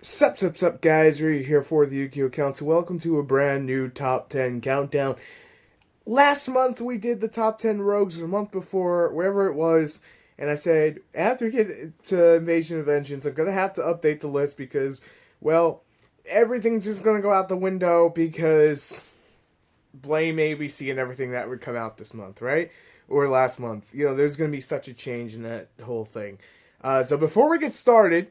Sup, guys. We're here for the YugiohCouncil. Welcome to a brand new top 10 countdown. Last month we did the top 10 rogues, the month before, wherever it was, and I said, after we get to Invasion of Vengeance, I'm going to have to update the list because, well, everything's just going to go out the window because blame ABC and everything that would come out this month, right? Or last month. You know, there's going to be such a change in that whole thing. So before we get started,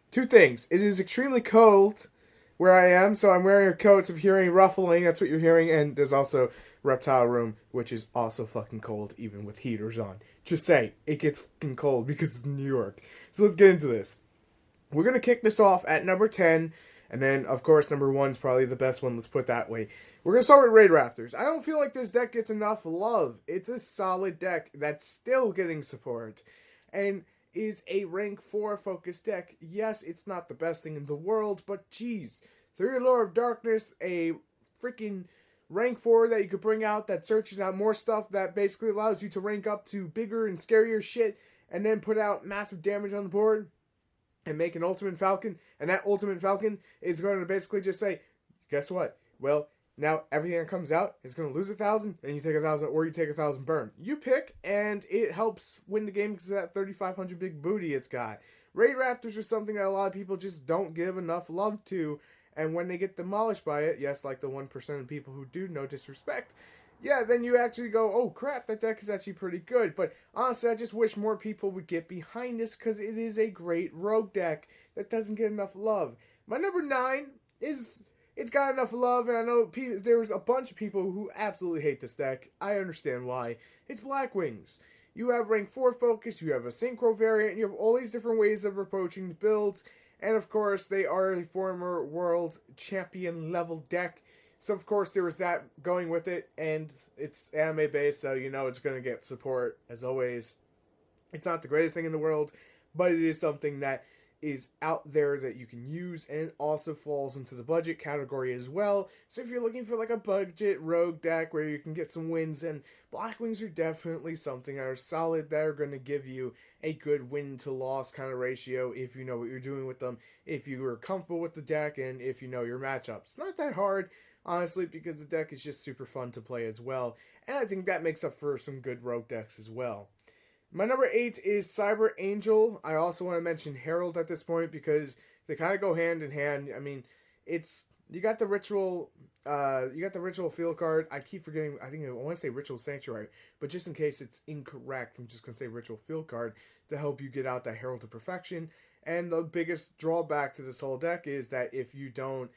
two things. It is extremely cold where I am, so I'm wearing a coat. So if you're hearing ruffling, that's what you're hearing. And there's also Reptile Room, which is also fucking cold, even with heaters on. Just say, it gets fucking cold because it's New York. So let's get into this. We're going to kick this off at number 10. And then, of course, number 1 is probably the best one. Let's put it that way. We're going to start with Raid Raptors. I don't feel like this deck gets enough love. It's a solid deck that's still getting support. And is a rank 4 focused deck. Yes, it's not the best thing in the world, but geez. 3 Lure of Darkness, a freaking rank 4 that you could bring out that searches out more stuff that basically allows you to rank up to bigger and scarier shit and then put out massive damage on the board and make an Ultimate Falcon. And that Ultimate Falcon is going to basically just say, guess what? Well, now everything that comes out is going to lose 1,000, and you take 1,000, or you take 1,000 burn. You pick, and it helps win the game because of that 3,500 big booty it's got. Raid Raptors are something that a lot of people just don't give enough love to, and when they get demolished by it, yes, like the 1% of people who do, no disrespect, yeah, then you actually go, oh crap, that deck is actually pretty good. But honestly, I just wish more people would get behind this because it is a great rogue deck that doesn't get enough love. My number 9 is... It's got enough love, and I know there's a bunch of people who absolutely hate this deck. I understand why. It's Black Wings. You have rank 4 focus, you have a synchro variant, you have all these different ways of approaching the builds, and of course, they are a former world champion level deck. So of course, there was that going with it, and it's anime based, so you know it's going to get support, as always. It's not the greatest thing in the world, but it is something that is out there that you can use, and it also falls into the budget category as well. So if you're looking for like a budget rogue deck where you can get some wins, and Black Wings are definitely something that are solid, that are going to give you a good win to loss kind of ratio if you know what you're doing with them, if you are comfortable with the deck, and if you know your matchups. It's not that hard, honestly, because the deck is just super fun to play as well, and I think that makes up for some good rogue decks as well. My number 8 is Cyber Angel. I also want to mention Herald at this point because they kind of go hand in hand. I mean, you got the ritual field card. I keep forgetting. I want to say Ritual Sanctuary, but just in case it's incorrect, I'm just gonna say Ritual Field Card to help you get out that Herald to Perfection. And the biggest drawback to this whole deck is that if you don't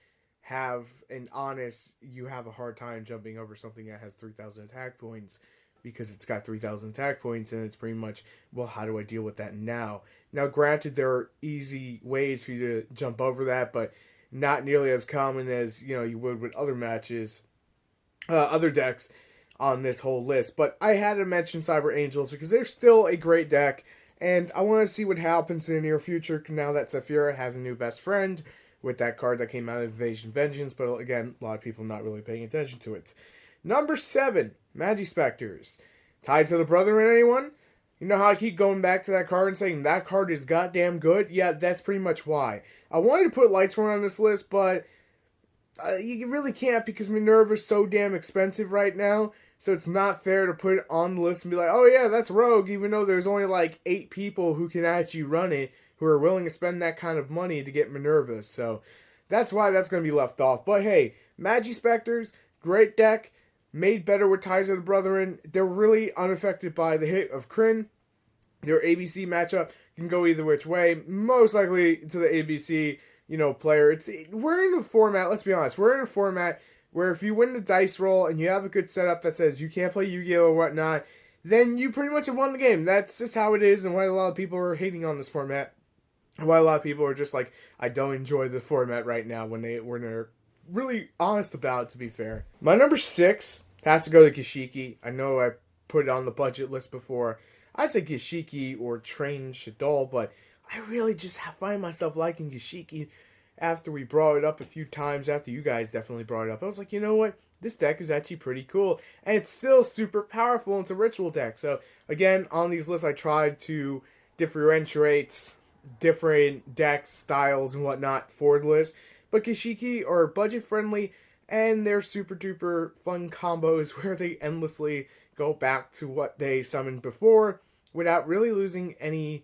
have an Honest, you have a hard time jumping over something that has 3,000 attack points, because it's got 3,000 attack points, and it's pretty much, well, how do I deal with that now? Now, granted, there are easy ways for you to jump over that, but not nearly as common as, you know, you would with other matches, other decks on this whole list. But I had to mention Cyber Angels because they're still a great deck, and I want to see what happens in the near future now that Saphira has a new best friend with that card that came out of Invasion Vengeance, but again, a lot of people not really paying attention to it. Number 7, Magispectors. Tied to the Brethren, anyone? You know how I keep going back to that card and saying that card is goddamn good? Yeah, that's pretty much why. I wanted to put Lightsworn on this list, but you really can't because Minerva's so damn expensive right now, so it's not fair to put it on the list and be like, oh yeah, that's Rogue, even though there's only like 8 people who can actually run it, who are willing to spend that kind of money to get Minerva, so that's why that's going to be left off. But hey, Magispectors, great deck. Made better with Ties of the Brethren. They're really unaffected by the hit of Kryn. Their ABC matchup can go either which way. Most likely to the ABC, player. We're in a format, let's be honest, we're in a format where if you win the dice roll and you have a good setup that says you can't play Yu-Gi-Oh! Or whatnot, then you pretty much have won the game. That's just how it is, and why a lot of people are hating on this format. And why a lot of people are just like, I don't enjoy the format right now when they're really honest about it, to be fair. My number 6 has to go to Gishiki. I know I put it on the budget list before. I'd say Gishiki or Train Shadol, but I really just find myself liking Gishiki after we brought it up a few times, after you guys definitely brought it up. I was like, you know what? This deck is actually pretty cool. And it's still super powerful. It's a ritual deck. So, again, on these lists, I tried to differentiate different decks, styles, and whatnot for the list. But Kashiki are budget friendly, and they're super duper fun combos where they endlessly go back to what they summoned before without really losing any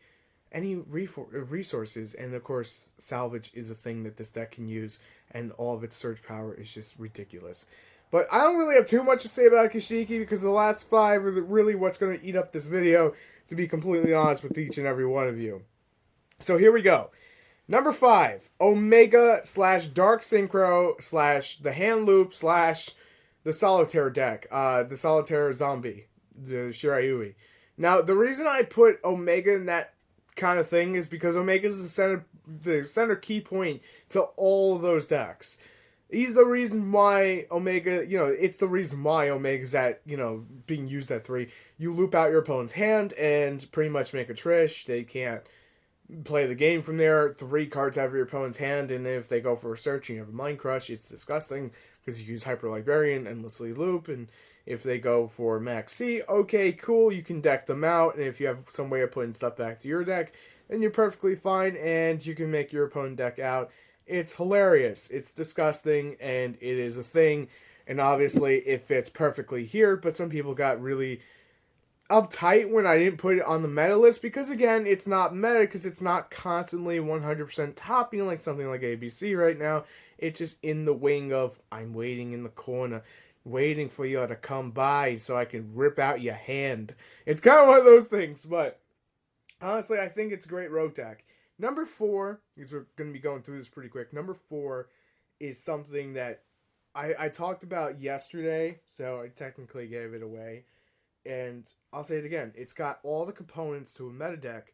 resources. And of course, salvage is a thing that this deck can use, and all of its surge power is just ridiculous. But I don't really have too much to say about Kashiki because the last 5 are really what's going to eat up this video, to be completely honest with each and every one of you. So here we go. Number 5, Omega / Dark Synchro / the Hand Loop / the Solitaire deck. The Solitaire Zombie, the Shirayui. Now, the reason I put Omega in that kind of thing is because Omega is the center key point to all of those decks. He's the reason why Omega, it's the reason why Omega's at, being used at 3. You loop out your opponent's hand and pretty much make a Trish. They can't play the game from there. 3 cards out of your opponent's hand, and if they go for a search and you have a Mind Crush, it's disgusting because you use Hyper Librarian, endlessly loop, and if they go for Max C, okay, cool, you can deck them out, and if you have some way of putting stuff back to your deck, then you're perfectly fine, and you can make your opponent deck out. It's hilarious, it's disgusting, and it is a thing, and obviously it fits perfectly here, but some people got really uptight when I didn't put it on the meta list, because again, it's not meta, because it's not constantly 100% topping like something like ABC right now. It's just in the wing of, I'm waiting in the corner, waiting for you to come by so I can rip out your hand. It's kind of one of those things, but honestly, I think it's a great rogue deck. Number 4, because we're going to be going through this pretty quick, number 4 is something that I talked about yesterday, so I technically gave it away. And I'll say it again, it's got all the components to a meta deck,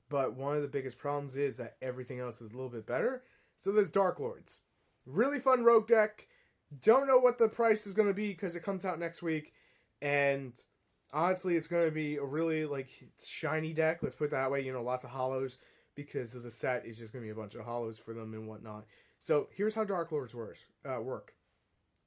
but one of the biggest problems is that everything else is a little bit better. So there's Dark Lords. Really fun rogue deck. Don't know what the price is going to be because it comes out next week. And honestly, it's going to be a really shiny deck. Let's put it that way. Lots of hollows because of the set is just going to be a bunch of hollows for them and whatnot. So here's how Dark Lords work.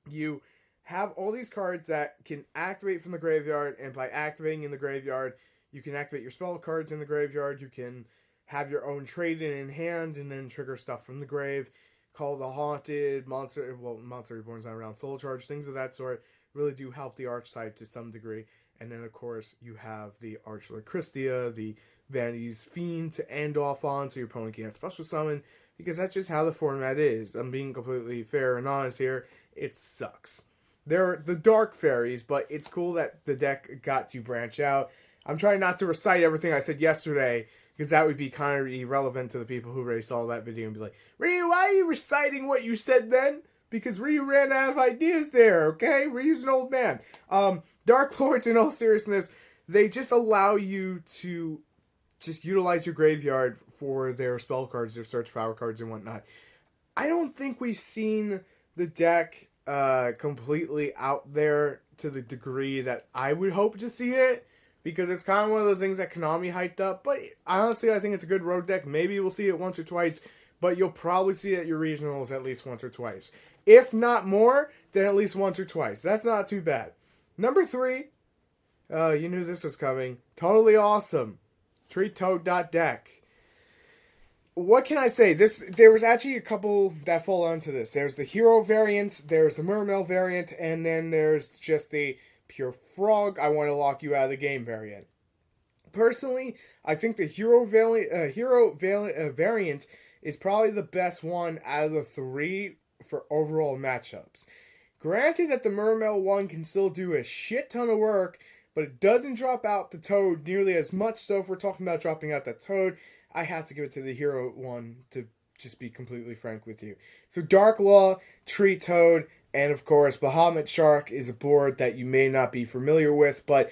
You have all these cards that can activate from the graveyard, and by activating in the graveyard, you can activate your spell cards in the graveyard, you can have your own trade in hand, and then trigger stuff from the grave, call the Haunted, Monster Reborn's not around, Soul Charge, things of that sort, really do help the Archetype to some degree. And then, of course, you have the Archlord Christia, the Vanity's Fiend to end off on, so your opponent can't special summon, because that's just how the format is. I'm being completely fair and honest here. It sucks. They're the Dark Fairies, but it's cool that the deck got to branch out. I'm trying not to recite everything I said yesterday, because that would be kind of irrelevant to the people who already saw that video and be like, Ryu, why are you reciting what you said then? Because Ryu ran out of ideas there, okay? Ryu's an old man. Dark Lords, in all seriousness, they just allow you to just utilize your graveyard for their spell cards, their search power cards, and whatnot. I don't think we've seen the deck completely out there to the degree that I would hope to see it, because it's kind of one of those things that Konami hyped up. But honestly, I think it's a good rogue deck. Maybe we'll see it once or twice, but you'll probably see it at your regionals at least once or twice. If not more, then at least once or twice. That's not too bad. Number 3, you knew this was coming. Totally awesome. Treat Toad.deck. What can I say? There was actually a couple that fall onto this. There's the Hero variant, there's the Mermail variant, and then there's just the Pure Frog, I want to lock you out of the game variant. Personally, I think the Hero variant is probably the best one out of the 3 for overall matchups. Granted that the Mermail one can still do a shit ton of work, but it doesn't drop out the Toad nearly as much, so if we're talking about dropping out the Toad, I have to give it to the Hero one, to just be completely frank with you. So Dark Law, Tree Toad, and of course Bahamut Shark is a board that you may not be familiar with, but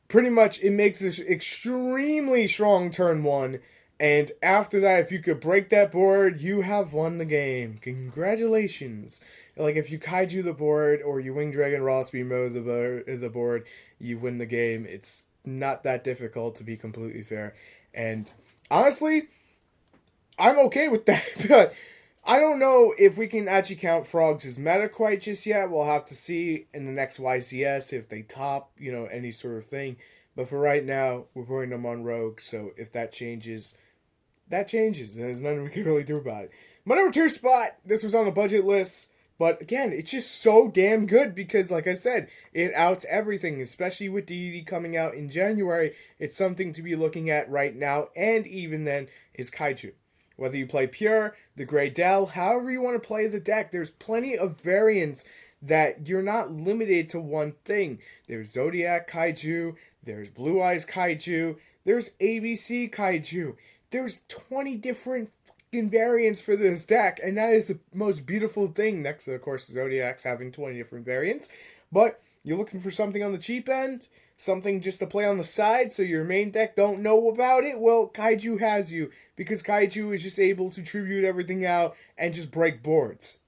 pretty much it makes this extremely strong turn 1, and after that, if you could break that board, you have won the game. Congratulations. Like, if you kaiju the board, or you Wing Dragon Raw Speed mode the board, you win the game. It's not that difficult, to be completely fair. And honestly, I'm okay with that, but I don't know if we can actually count frogs as meta quite just yet. We'll have to see in the next YCS if they top, any sort of thing. But for right now, we're putting them on rogue, so if that changes, that changes, and there's nothing we can really do about it. My number 2 spot, this was on the budget list, but again, it's just so damn good because, like I said, it outs everything, especially with DD coming out in January. It's something to be looking at right now, and even then, is Kaiju. Whether you play Pure, the Grey Dell, however you want to play the deck, there's plenty of variants that you're not limited to one thing. There's Zodiac Kaiju, there's Blue Eyes Kaiju, there's ABC Kaiju. There's 20 different fucking variants for this deck, and that is the most beautiful thing. Next to, of course, Zodiac's having 20 different variants. But you're looking for something on the cheap end, something just to play on the side so your main deck don't know about it, well, Kaiju has you, because Kaiju is just able to tribute everything out and just break boards.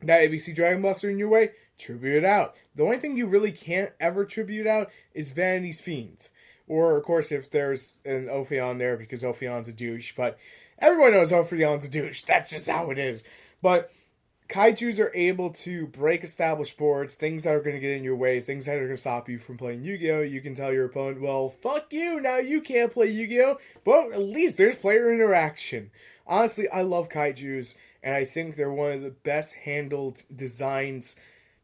That ABC Dragon Buster in your way, tribute it out. The only thing you really can't ever tribute out is Vanity's Fiends. Or, of course, if there's an Ophion there, because Ophion's a douche. But everyone knows Ophion's a douche. That's just how it is. But Kaijus are able to break established boards, things that are going to get in your way, things that are going to stop you from playing Yu-Gi-Oh! You can tell your opponent, well, fuck you, now you can't play Yu-Gi-Oh! But at least there's player interaction. Honestly, I love Kaijus, and I think they're one of the best handled designs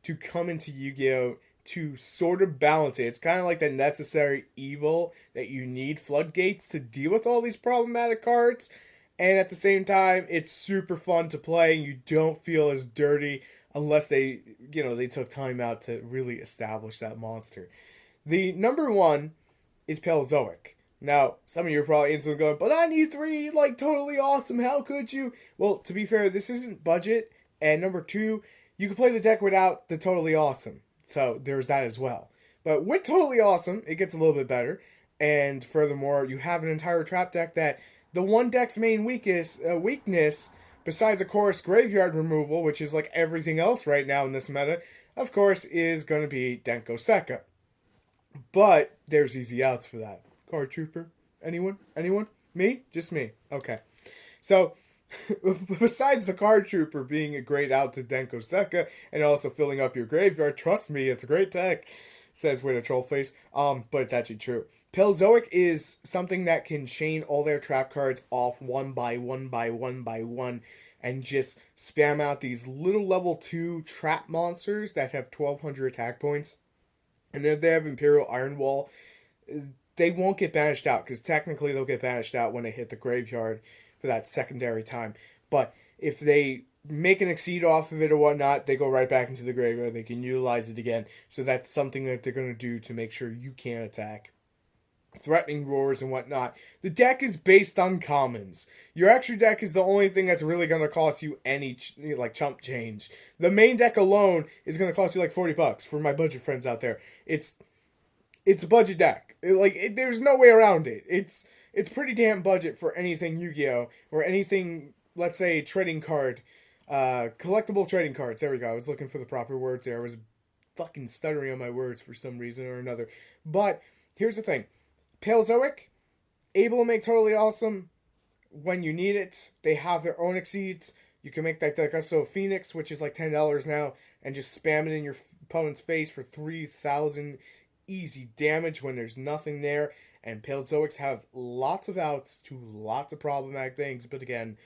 to come into Yu-Gi-Oh! To sort of balance it. It's kind of like the necessary evil that you need floodgates to deal with all these problematic cards. And at the same time, it's super fun to play, and you don't feel as dirty unless they took time out to really establish that monster. The number 1 is Paleozoic. Now, some of you are probably instantly going, but on E3, like, totally awesome, how could you? Well, to be fair, this isn't budget, and number 2, you can play the deck without the totally awesome. So, there's that as well. But with totally awesome, it gets a little bit better, and furthermore, you have an entire trap deck that the one deck's main weakness, besides, of course, graveyard removal, which is like everything else right now in this meta, of course, is going to be Denko Sekka. But there's easy outs for that. Card Trooper? Anyone? Anyone? Me? Just me. Okay. So, besides the Card Trooper being a great out to Denko Sekka, and also filling up your graveyard, trust me, it's a great deck. Says with a troll face, but it's actually true. Paleozoic is something that can chain all their trap cards off one by one, and just spam out these little level 2 trap monsters that have 1200 attack points. And if they have Imperial Iron Wall, they won't get banished out, because technically they'll get banished out when they hit the graveyard for that secondary time. But if they make an exceed off of it or whatnot, they go right back into the graveyard. They can utilize it again. So that's something that they're going to do to make sure you can't attack. Threatening roars and whatnot. The deck is based on commons. Your extra deck is the only thing that's really going to cost you any chump change. The main deck alone is going to cost you like $40 for my budget friends out there. It's a budget deck. There's no way around it. It's pretty damn budget for anything Yu-Gi-Oh! Or anything, let's say, trading card. Collectible trading cards. There we go. I was looking for the proper words there. I was fucking stuttering on my words for some reason or another. But here's the thing. Paleozoic, able to make totally awesome when you need it. They have their own exceeds. You can make that deck also Phoenix, which is like $10 now, and just spam it in your opponent's face for 3,000 easy damage when there's nothing there. And Paleozoics have lots of outs to lots of problematic things, but again,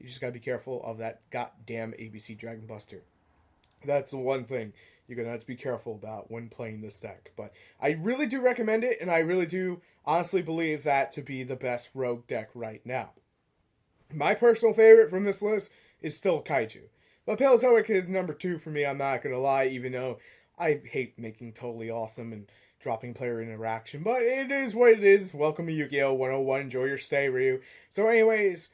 you just gotta be careful of that goddamn ABC Dragon Buster. That's the one thing you're gonna have to be careful about when playing this deck. But I really do recommend it, and I really do honestly believe that to be the best rogue deck right now. My personal favorite from this list is still Kaiju. But Paleozoic is number 2 for me, I'm not gonna lie, even though I hate making totally awesome and dropping player interaction. But it is what it is. Welcome to Yu-Gi-Oh! 101. Enjoy your stay, Ryu. So anyways,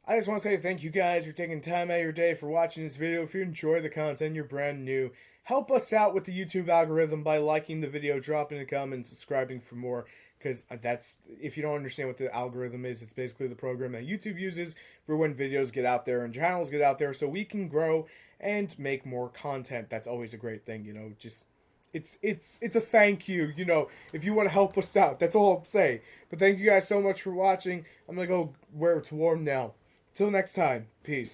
I just want to say thank you guys for taking time out of your day for watching this video. If you enjoy the content, you're brand new, help us out with the YouTube algorithm by liking the video, dropping a comment, subscribing for more. Because that's, if you don't understand what the algorithm is, it's basically the program that YouTube uses for when videos get out there and channels get out there so we can grow and make more content. That's always a great thing, just... It's a thank you, if you want to help us out. That's all I'll say. But thank you guys so much for watching. I'm going to go where it's warm now. Till next time, peace.